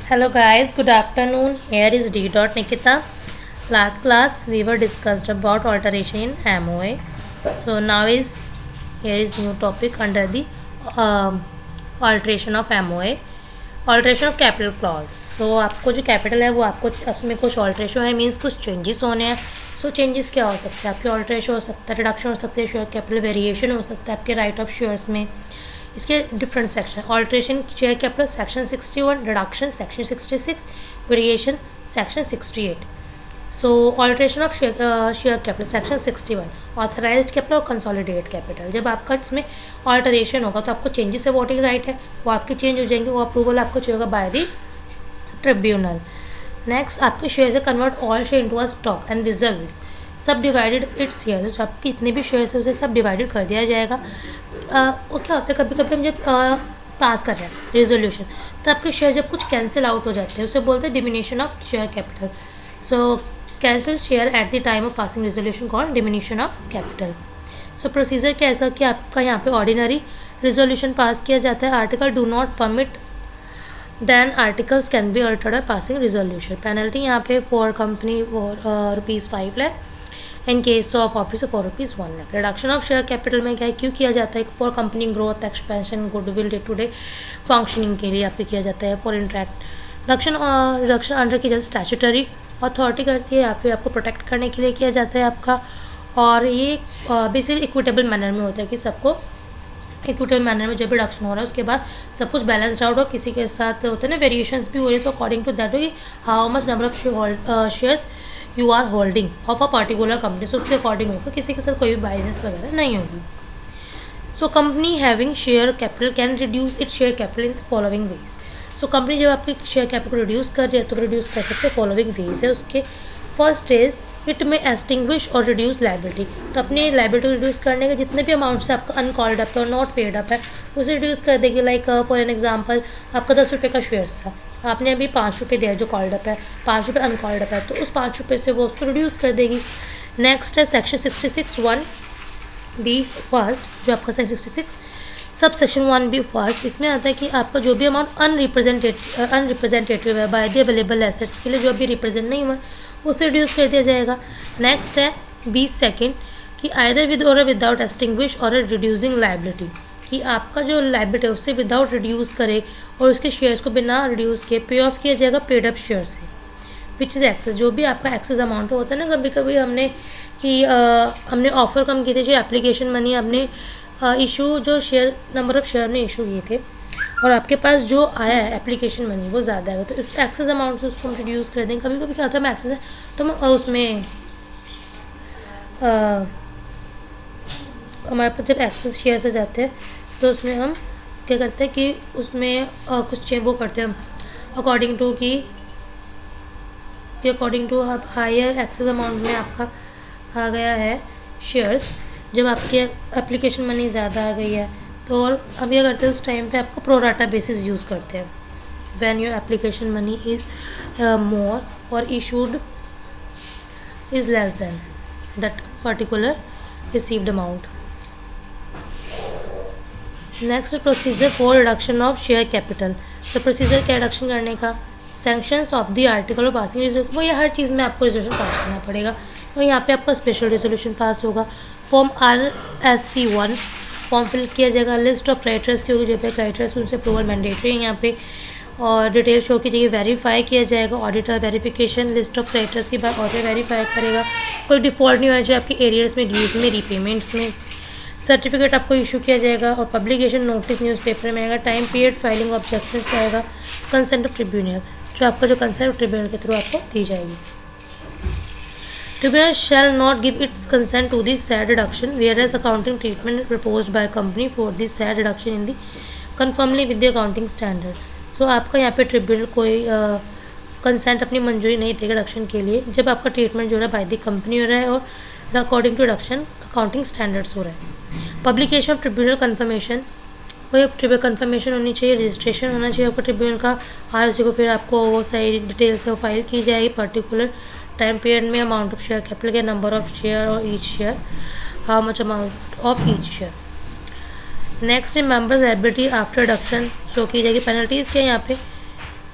Hello guys, good afternoon. Here is D. Nikita. Last class we were discussed about alteration in MOA. So now here is new topic under the alteration of MOA. Alteration of capital clause. So आपको जो capital है वो आपको उसमें कुछ alteration है, means कुछ changes होने हैं. सो चेंजेस क्या हो सकते हैं आपके? ऑल्ट्रेशन हो सकता है, रिडक्शन हो सकता है शेयर कैपिटल, वेरिएशन हो सकता है आपके राइट ऑफ शेयर्स में. इसके different section: alteration share capital section 61, reduction section 66, variation section 68. So alteration of share capital section 61, authorised capital और कंसोलिडेटेड कैपिटल. जब आपका इसमें ऑल्टरेशन होगा तो आपको चेंजेस है वोटिंग राइट है, वो आपके चेंज हो जाएंगे, वो अप्रूवल आपको चाहिए होगा बाय द ट्रिब्यूनल. नेक्स्ट, आपके शेयर से convert all share into a stock and reserves सब डिवाइडेड इट्स शेयर. जो आपके जितने भी शेयर्स है उसे सब डिवाइडेड कर दिया जाएगा. वो क्या होता है, कभी कभी हम जब पास कर रहे हैं रेजोल्यूशन तो आपके शेयर जब कुछ कैंसिल आउट हो जाते हैं उसे बोलते हैं diminishing of share capital. So cancel share eight the time of passing resolution called diminishing of capital. So procedure क्या है कि आपका यहाँ पे ऑर्डिनरी रेजोल्यूशन पास किया जाता है. Article do not permit then articles can be altered by passing resolution. Penalty यहाँ पे for company ₹5 lakh, in case of office for ₹1 lakh. Reduction of share capital में क्या है, क्यों किया जाता है? For company growth, expansion, goodwill, day to day functioning के लिए आपके किया जाता है. फॉर इंटरेक्ट रिडक्शन अंडर की जाती स्टैट्यूटरी अथॉरिटी करती है या फिर आपको प्रोटेक्ट करने के लिए किया जाता है आपका. और ये बेसिकली इक्विटेबल मैनर में होता है कि सबको इक्विटेबल मैनर में जब रिडक्शन हो रहा है उसके बाद सब कुछ बैलेंस्ड आउट हो. किसी के साथ होते हैं ना वेरिएशंस भी हो रही है तो अकॉर्डिंग टू दैट हो कि how much number of shares you are holding of a particular company. So उसके अकॉर्डिंग होगा, किसी के साथ कोई भी बाइजनेस वगैरह नहीं होगी. So company having share capital can reduce its share capital in following veg. So company जब आपकी शेयर कैपिटल रिड्यूस कर रही है तो रिड्यूस कर सकते हैं फॉलोइंग वेज है उसके. फर्स्ट इज इट में एस्टिंग्विश और रिड्यूस लाइबिलिटी. तो अपनी लाइबिलिटी रिड्यूस करने के जितने भी अमाउंट से आपका अनकॉल्ड अप है और नॉट पेड अप है उसे रिड्यूस कर देगी. लाइक फॉर एन एग्जांपल आपका ₹10 का शेयर्स था, आपने अभी ₹5 दिया जो कॉल्ड अप है, ₹5 अनकॉल्ड अप है, तो उस ₹5 से वो उसको रिड्यूस कर देगी. नेक्स्ट है सेक्शन 66(1)(b) फर्स्ट, जो आपका section 66 sub section 1B first. इसमें आता है कि आपका जो भी अमाउंट अनरिप्रेजेंटेटिव है बाय द अवेलेबल एसेट्स के लिए जो अभी रिप्रेजेंट नहीं हुआ उसे रिड्यूस कर दिया जाएगा. नेक्स्ट है 20 सेकेंड कि आइदर विद और विदाउट एक्सटिंग्विश और रिड्यूसिंग लाइबिलिटी, कि आपका जो लाइबिलिटी है उससे विदाउट रिड्यूस करे और उसके शेयर्स को बिना रिड्यूस किए पे ऑफ किया जाएगा पेड अप शेयर से, विच इज़ एक्सेस. जो भी आपका एक्सेस अमाउंट होता है ना, कभी कभी हमने ऑफर कम किए थे, जो एप्लीकेशन मनी हमने इशू जो शेयर नंबर ऑफ शेयर ने इशू किए थे और आपके पास जो आया है एप्लीकेशन मनी वो ज़्यादा है तो उस एक्सेस अमाउंट से उसको हम रिड्यूस कर देंगे. कभी कभी क्या होता है हम एक्सेस है तो हम उसमें हमारे पास जब एक्सेस शेयर से जाते हैं तो उसमें हम क्या करते हैं कि उसमें कुछ वो करते हैं हम अकॉर्डिंग टू आप हायर एक्सेस अमाउंट में आपका आ गया है शेयर्स, जब आपके एप्लीकेशन मनी ज़्यादा आ गई है तो और अब क्या करते हैं उस टाइम पे आपको प्रोराटा बेसिस यूज़ करते हैं. When your application money is more और issued is less than that particular received amount. Next procedure for reduction of share capital. तो प्रोसीजर क्या रिडक्शन करने का? सैंक्शंस ऑफ द आर्टिकल और पासिंग रेजोल्यूशन, वो ये हर चीज़ में आपको रेजोल्यूशन पास करना पड़ेगा. तो यहाँ पे आपका स्पेशल रेजोल्यूशन पास होगा. फॉर्म RSC1 फॉर्म फिल किया जाएगा. लिस्ट ऑफ क्राइटेरियाज की होगी, जो पे क्राइटेरियाज उनसे अप्रूवल मैंडेटरी है यहाँ पे. और डिटेल शो की जगह वेरीफाई किया जाएगा. Auditor verification list of criterias के बाद ऑडिटर वेरीफाई करेगा. कोई डिफ़ॉल्ट नहीं होना चाहिए आपके एरियर्स में, ड्यूज में, रीपेमेंट्स में. सर्टिफिकेट आपको इशू किया जाएगा और पब्लिकेशन नोटिस न्यूज़पेपर में आएगा. टाइम पीरियड फाइलिंग ऑब्जेक्शंस आएगा. कंसेंट ऑफ ट्रिब्यूनल, जो आपका जो कंसेंट ऑफ ट्रिब्यूनल के थ्रू आपको दी जाएगी. Tribunal shall not give its consent to the said reduction, whereas accounting treatment proposed by company for the said reduction in the conformly with the accounting standards. So आपका यहाँ पे tribunal कोई consent अपनी मंजूरी नहीं देगा रिडक्शन के लिए जब आपका ट्रीटमेंट जो है बाय द कंपनी हो रहा है और according to reduction accounting standards हो रहा है. पब्लिकेशन ऑफ ट्रिब्यूनल कन्फर्मेशन, कोई ट्रिब्यूनल कन्फर्मेशन होनी चाहिए, रजिस्ट्रेशन होना चाहिए आपका ट्रिब्यूनल का. ROC को फिर आपको वो सारी डिटेल्स है वो फाइल की जाएगी. पर्टिकुलर टाइम पीरियड में अमाउंट ऑफ शेयर कैपिटल के नंबर ऑफ शेयर और each share, how much amount of each share. Next members ability after reduction show की जाएगी. पेनल्टीज़ क्या है यहाँ पे?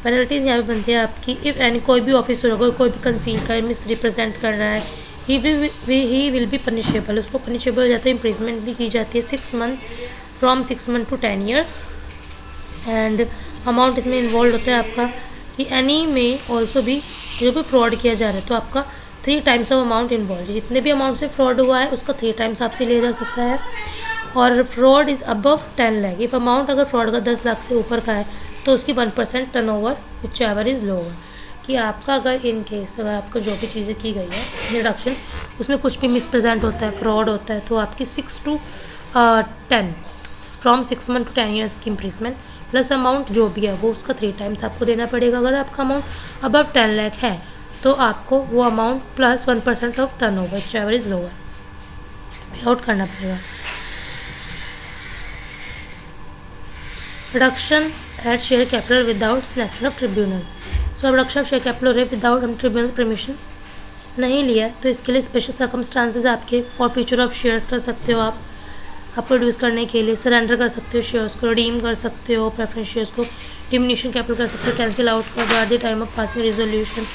पेनल्टीज़ यहाँ पे बनती है आपकी, इफ़ एनी कोई भी ऑफिसर होगा, कोई भी कंसील कर मिस रिप्रेजेंट कर रहा है, ही विल बी पनिशेबल, उसको पनिशेबल हो जाता है, इम्प्रिजमेंट भी की जाती है 6 month, from 6 month to 10 years. And amount इसमें इन्वॉल्व होता है आपका कि एनी में ऑल्सो भी जो भी फ्रॉड किया जा रहा है तो आपका 3 टाइम्स ऑफ अमाउंट इन्वॉल्व, जितने भी अमाउंट से फ्रॉड हुआ है उसका 3 टाइम्स आपसे लिया जा सकता है। और fraud is above 10 lakh, if amount अगर फ्रॉड का 10 लाख से ऊपर का है तो उसकी 1% turnover whichever is lower, कि आपका अगर इन केस अगर आपको जो भी चीज़ें की गई है रिडक्शन उसमें कुछ भी मिसप्रेजेंट होता है, फ्रॉड होता है, तो आपकी 6 to 10 from 6 month to 10 years की इम्प्रिजमेंट प्लस अमाउंट जो भी है वो उसका 3 टाइम्स आपको देना पड़ेगा। अगर आपका अमाउंट अबव 10 लाख है तो आपको वो amount plus 1% of turnover whichever is lower pay out करना पड़ेगा। Reduction at share capital without selection of tribunal, so अब रिडक्शन ऑफ शेयर कैपिटल हो रहे विदाउट ट्रिब्यूनल परमिशन नहीं लिया तो इसके लिए स्पेशल सर्कमस्टांसेस आपके फॉर फ्यूचर ऑफ शेयर्स कर सकते हो, आप प्रोड्यूस करने के लिए सरेंडर कर सकते हो शेयर्स को, रिडीम कर सकते हो प्रेफरेंस शेयर्स को, डिमिनिशन कैपिटल कर सकते हो, कैंसिल आउट कर दो at the time of passing resolution,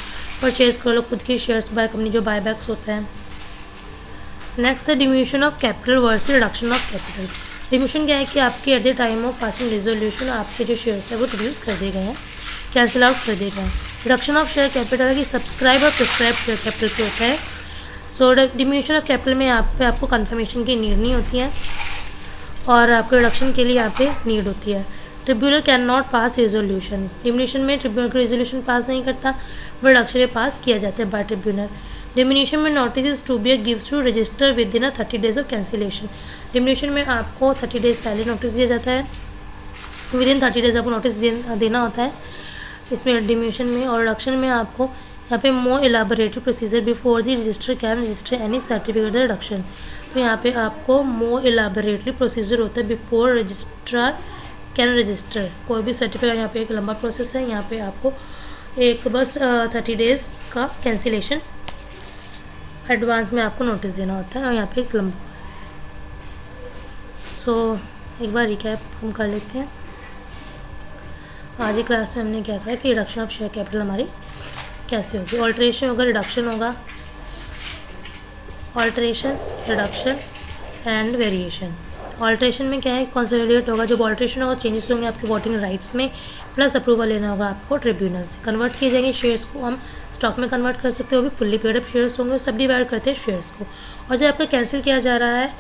purchase कर लो खुद के शेयर्स बाय कंपनी जो बायबैक्स होता है। नेक्स्ट है diminution of capital versus reduction of capital. Diminution क्या है कि आपके at the time of passing resolution आपके जो शेयर्स है वो रिड्यूस कर दिए गए हैं, कैंसिल आउट कर दिए गए हैं। रिडक्शन ऑफ शेयर कैपिटल है कि सब्सक्राइब और प्रिस्क्राइब शेयर कैपिटल पे होता है। सो डिमिनिशन ऑफ कैपिटल में आपको कंफर्मेशन की नीड नहीं होती है और आपको रिडक्शन के लिए यहाँ पे नीड होती है। Tribunal can not pass resolution, diminution में ट्रिब्यूनल रेजोल्यूशन पास नहीं करता, रिडक्शन में पास किया जाता है बाय ट्रिब्यूनल। डिमिनिशन में notice is to be gives to register within 30 days of cancellation, diminution में आपको 30 डेज पहले नोटिस दिया जाता है, विद इन 30 डेज आपको नोटिस देना होता है इसमें डिमिनिशन में। और रिडक्शन में आपको यहाँ पे more elaborated procedure before the register can register any certificate reduction, तो यहाँ पे आपको मोर इलाबोरेटरी प्रोसीजर होता है बिफोर रजिस्ट्रार कैन रजिस्टर कोई भी सर्टिफिकेट। यहाँ पे एक लंबा प्रोसेस है, यहाँ पे आपको एक बस 30 डेज का कैंसिलेशन एडवांस में आपको नोटिस देना होता है और यहाँ पे एक लंबा प्रोसेस है। सो एक बार रिकैप हम कर लेते हैं। आज की क्लास में हमने क्या कहा कि रिडक्शन ऑफ शेयर कैपिटल हमारी कैसे होगी, ऑल्ट्रेशन होगा, रिडक्शन होगा, alteration, reduction and variation. Alteration में क्या है, कंसोलिडेट होगा, जब ऑल्ट्रेशन होगा चेंजेस होंगे आपके वोटिंग राइट्स में, प्लस अप्रूवल लेना होगा आपको ट्रिब्यूनल से। कन्वर्ट किए जाएंगे शेयर्स को, हम स्टॉक में कन्वर्ट कर सकते हो, वो भी फुल्ली पेड अप शेयर्स होंगे, सब डिवाइड करते हैं शेयर्स को। और जब आपका कैंसिल किया जा रहा है,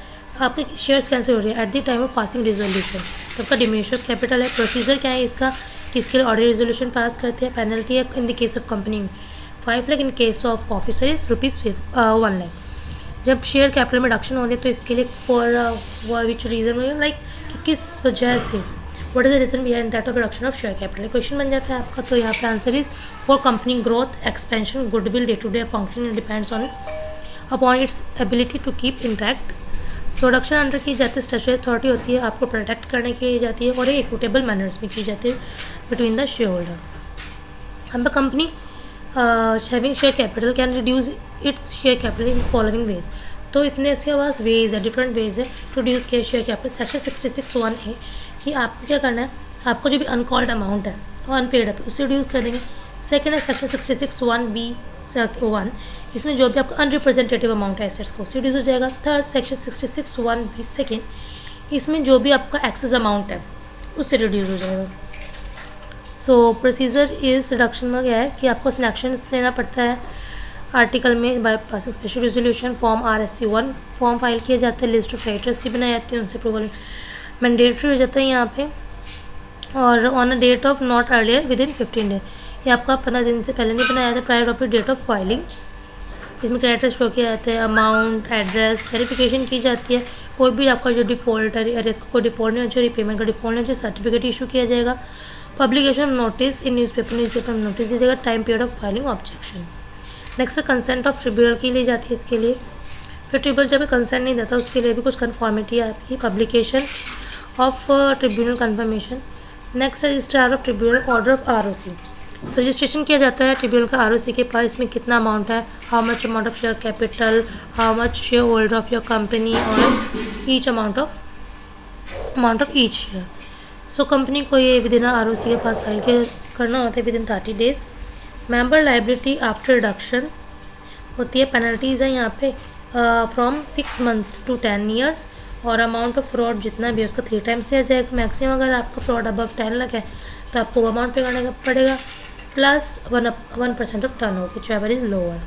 आपके शेयर्स कैंसिल हो रहे हैं eight the time of passing resolution, तो आपका डिमिनिशन ऑफ कैपिटल है। प्रोसीजर क्या है इसका, किसके लिए ऑर्डर रेजोल्यूशन पास करते हैं, पेनल्टी है in the case of company 5 lakh, in case of officer is ₹1 lakh. जब शेयर कैपिटल में रिडक्शन हो रही है तो इसके लिए फॉर विच रीज़न, लाइक किस वजह से, what is the reason behind that of reduction of share capital, question बन जाता है आपका। तो यहाँ पे answer is for company growth, expansion, goodwill, day to day function depends on upon its ability to keep intact. So reduction under की जाती है स्टैट्यूटरी अथॉरिटी होती है, आपको प्रोटेक्ट करने के लिए जाती है और ये इक्विटेबल मैनर्स में की जाती है बिटवीन द शेयर होल्डर। हम company having share capital can reduce its share capital in following veg, तो इतने इसके पास वेज है, डिफरेंट वेज है टू रिड्यूस के शेयर कैपिटल। सेक्शन 66(1) कि आपको क्या करना है, आपको जो भी अनकॉल्ड अमाउंट है और अनपेड है उसे रिड्यूस कर देंगे। सेकंड है सेक्शन 66(1)(b)(1), इसमें जो भी आपका अनरिप्रेजेंटेटिव अमाउंट है एसेट्स को, उससे रिड्यूस हो जाएगा। थर्ड सेक्शन 66(1)(b)(2), इसमें जो भी आपका एक्सेस अमाउंट है उससे रिड्यूस हो जाएगा। सो प्रोसीजर इस रिडक्शन में क्या है कि आपको सिलेक्शंस लेना पड़ता है आर्टिकल में by passing special resolution, form RSC-1 form file किया जाता है, लिस्ट ऑफ क्रेडिटर्स की बनाई जाती है, उनसे अप्रूवल मैंडेटरी हो जाता है यहाँ पे। और on a date of not earlier within 15 day, ये आपका 15 दिन से पहले नहीं बनाया जाता, prior of date of filing. इसमें क्रेडिटर्स शो किया जाता है, अमाउंट, एड्रेस, वेरिफिकेशन की जाती है। कोई भी आपका जो डिफ़ॉल्ट है, अरेज का कोई डिफ़ॉल्ट नहीं हो जाए, रिपेमेंट का डिफ़ॉल्ट नहीं हो जाए, सर्टिफिकेट इशू किया जाएगा। पब्लिकेशन नोटिस इन न्यूज़पेपर में नोटिस दिया जाएगा, time period of filing objection. Next consent of tribunal की ली जाती है इसके लिए, फिर ट्रिब्यूनल जब कंसेंट नहीं देता उसके लिए भी कुछ कन्फॉर्मिटी है आपकी, publication of tribunal confirmation. Next registrar of tribunal, order of ROC, so registration किया जाता है ट्रिब्यूनल का ROC के पास, इसमें कितना अमाउंट है, how much amount of share capital, how much share holder of your company और each amount of each share. So company को ये विद इन ROC के पास फाइल करना होता है within 30 days. Member liability after reduction होती है, penalties है यहाँ पे फ्रॉम 6 मंथ टू 10 ईयर्स, और अमाउंट ऑफ फ्रॉड जितना भी है उसका 3 टाइम्स से आ जाएगा मैक्सिमम। अगर आपका फ्रॉड अबव 10 लाख है तो आपको अमाउंट पे करने का पड़ेगा, plus 1% of turnover whichever is lower.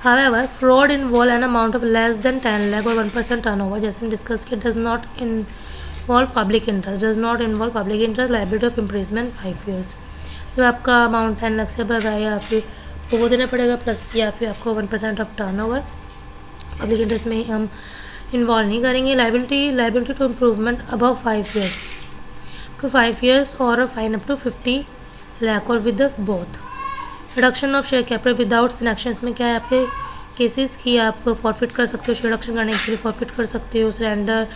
However, fraud involve an amount of less than 10 lakh or 1% turnover, जैसे हम डिस्कस किया, does not involve public interest, liability of imprisonment 5 years। जब आपका अमाउंट 10 लाख से अबव है या फिर वो देना पड़ेगा, प्लस या फिर आपको 1% ऑफ टर्नओवर। पब्लिक इंटरेस्ट में हम इन्वॉल्व नहीं करेंगे। Liability to improvement above 5 years और a fine up to 50 lakh और with both. Reduction of share capital without selections में क्या है आपके केसेस की आप फॉरफिट कर सकते हो, शेयर रिडक्शन करने के लिए फॉरफिट कर सकते हो, सरेंडर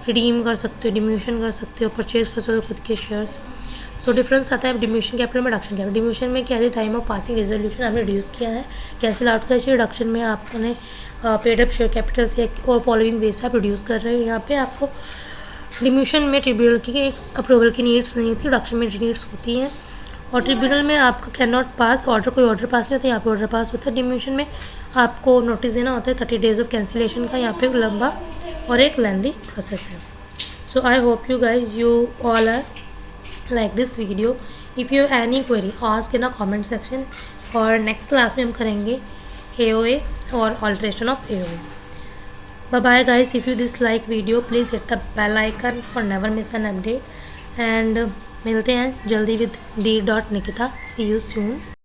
रिडीम कर सकते हो, डिम्यूशन कर सकते हो, परचेज कर सकते हो खुद के शेयर्स। सो डिफरेंस आता है डिम्यूशन कैपिटल में, रिडक्शन कैपिटल। डिम्यूशन में क्या है, टाइम ऑफ पासिंग रेजोल्यूशन आपने रिड्यूस किया है, कैंसिल आउट कर, रिडक्शन में आपने पेड अप शेयर कैपिटल से और फॉलोइंग वे से आप रिड्यूस कर रहे हो। यहाँ पे आपको डिम्यूशन में ट्रिब्यूनल की एक अप्रूवल की नीड्स नहीं होती, रिडक्शन में नीड्स होती हैं। और ट्रिब्यूनल में आपका कैन नॉट पास ऑर्डर, कोई ऑर्डर पास नहीं होता, यहाँ पे ऑर्डर पास होता है। डिम्यूशन में आपको नोटिस देना होता है 30 डेज ऑफ कैंसिलेशन का, यहाँ पे लंबा और एक लेंदी प्रोसेस है। So I hope you guys you all are like this video. If you have any query ask in a comment section, और नेक्स्ट क्लास में हम करेंगे AOA और alteration of AOA। Bye bye guys, if you dislike video please hit the bell icon for never miss an update, and मिलते हैं जल्दी with D.Nikita। See you soon।